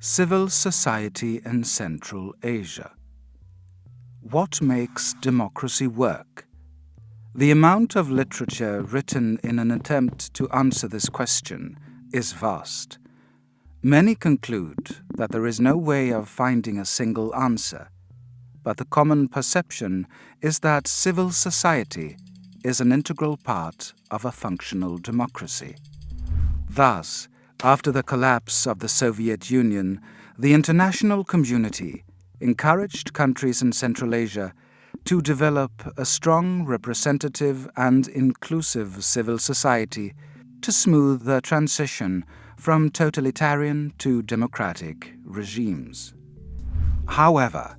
Civil society in Central Asia. What makes democracy work? The amount of literature written in an attempt to answer this question is vast. Many conclude that there is no way of finding a single answer, but the common perception is that civil society is an integral part of a functional democracy. Thus, after the collapse of the Soviet Union, the international community encouraged countries in Central Asia to develop a strong, representative and inclusive civil society to smooth the transition from totalitarian to democratic regimes. However,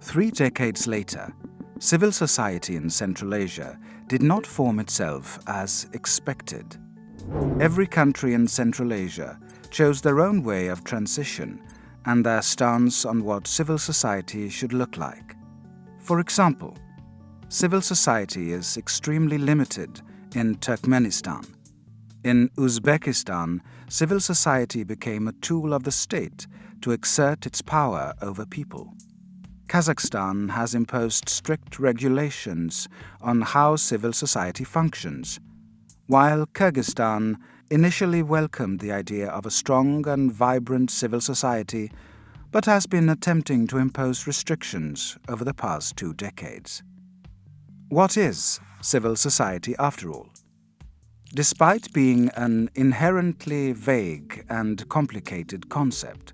3 decades later, civil society in Central Asia did not form itself as expected. Every country in Central Asia chose their own way of transition and their stance on what civil society should look like. For example, civil society is extremely limited in Turkmenistan. In Uzbekistan, civil society became a tool of the state to exert its power over people. Kazakhstan has imposed strict regulations on how civil society functions, while Kyrgyzstan initially welcomed the idea of a strong and vibrant civil society, but has been attempting to impose restrictions over the past 2 decades. What is civil society after all? Despite being an inherently vague and complicated concept,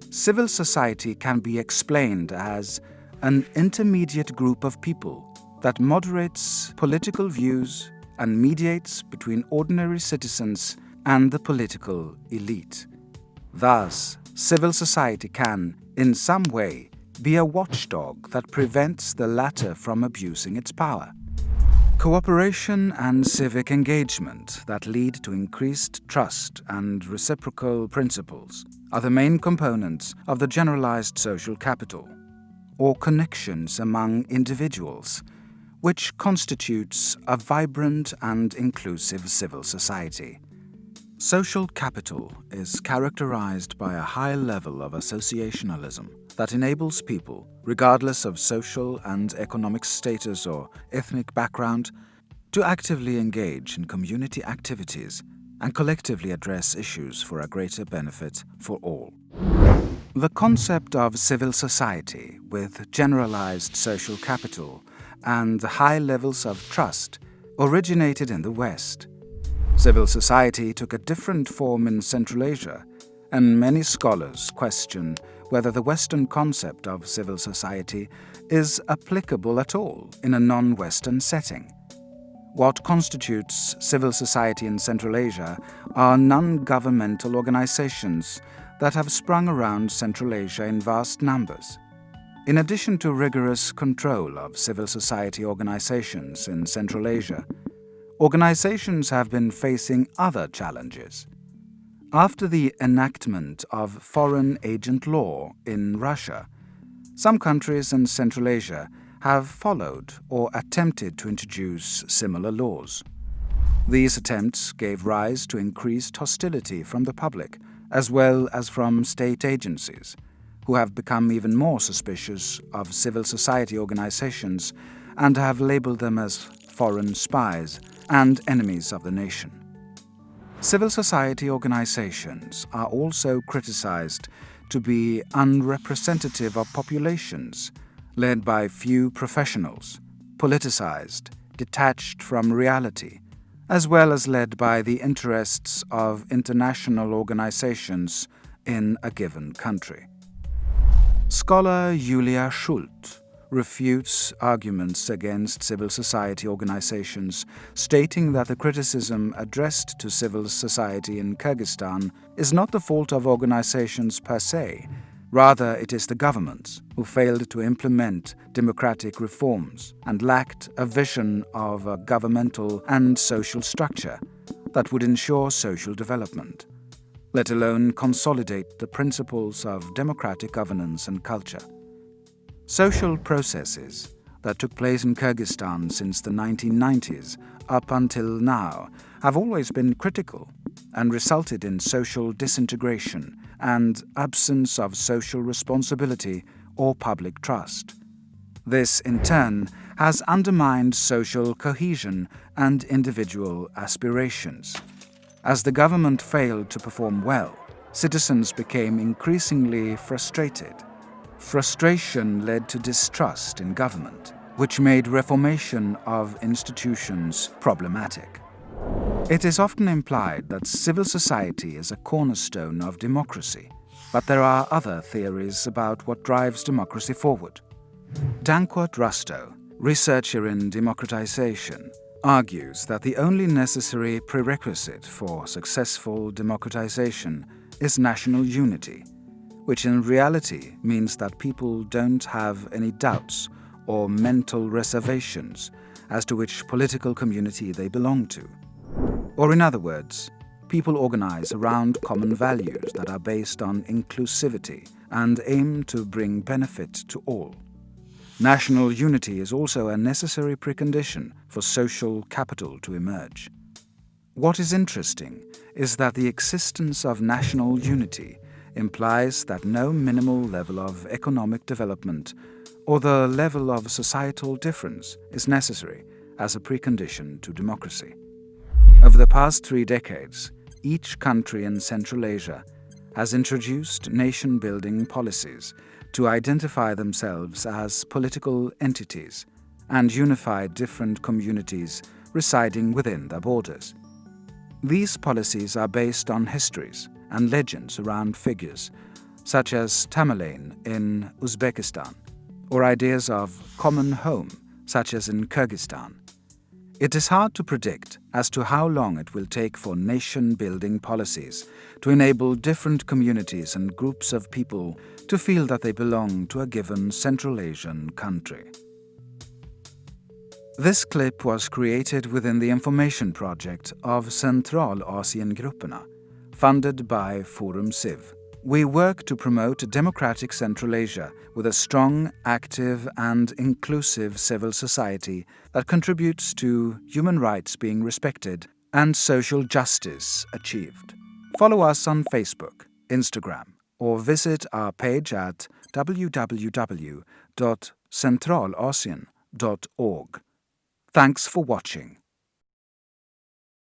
civil society can be explained as an intermediate group of people that moderates political views and mediates between ordinary citizens and the political elite. Thus, civil society can, in some way, be a watchdog that prevents the latter from abusing its power. Cooperation and civic engagement that lead to increased trust and reciprocal principles are the main components of the generalized social capital, or connections among individuals, which constitutes a vibrant and inclusive civil society. Social capital is characterized by a high level of associationalism that enables people, regardless of social and economic status or ethnic background, to actively engage in community activities and collectively address issues for a greater benefit for all. The concept of civil society with generalized social capital and high levels of trust originated in the West. Civil society took a different form in Central Asia, and many scholars question whether the Western concept of civil society is applicable at all in a non-Western setting. What constitutes civil society in Central Asia are non-governmental organizations that have sprung around Central Asia in vast numbers. In addition to rigorous control of civil society organizations in Central Asia, organizations have been facing other challenges. After the enactment of foreign agent law in Russia, some countries in Central Asia have followed or attempted to introduce similar laws. These attempts gave rise to increased hostility from the public, as well as from state agencies, who have become even more suspicious of civil society organizations and have labeled them as foreign spies and enemies of the nation. Civil society organizations are also criticized to be unrepresentative of populations, led by few professionals, politicized, detached from reality, as well as led by the interests of international organizations in a given country. Scholar Yulia Shulte refutes arguments against civil society organizations, stating that the criticism addressed to civil society in Kyrgyzstan is not the fault of organizations per se. Rather, it is the governments who failed to implement democratic reforms and lacked a vision of a governmental and social structure that would ensure social development, let alone consolidate the principles of democratic governance and culture. Social processes that took place in Kyrgyzstan since the 1990s up until now have always been critical and resulted in social disintegration and absence of social responsibility or public trust. This, in turn, has undermined social cohesion and individual aspirations. As the government failed to perform well, citizens became increasingly frustrated. Frustration led to distrust in government, which made reformation of institutions problematic. It is often implied that civil society is a cornerstone of democracy, but there are other theories about what drives democracy forward. Danquart Rustow, researcher in democratization, argues that the only necessary prerequisite for successful democratization is national unity, which in reality means that people don't have any doubts or mental reservations as to which political community they belong to. Or in other words, people organize around common values that are based on inclusivity and aim to bring benefit to all. National unity is also a necessary precondition for social capital to emerge. What is interesting is that the existence of national unity implies that no minimal level of economic development or the level of societal difference is necessary as a precondition to democracy. Over the past 3 decades, each country in Central Asia has introduced nation-building policies to identify themselves as political entities and unify different communities residing within their borders. These policies are based on histories and legends around figures such as Tamerlane in Uzbekistan, or ideas of common home such as in Kyrgyzstan. It is hard to predict as to how long it will take for nation-building policies to enable different communities and groups of people to feel that they belong to a given Central Asian country. This clip was created within the information project of Centralasiengrupperna, funded by Forum Civ. We work to promote democratic Central Asia with a strong, active and inclusive civil society that contributes to human rights being respected and social justice achieved. Follow us on Facebook, Instagram, or visit our page at www.centralasien.org. Thanks for watching.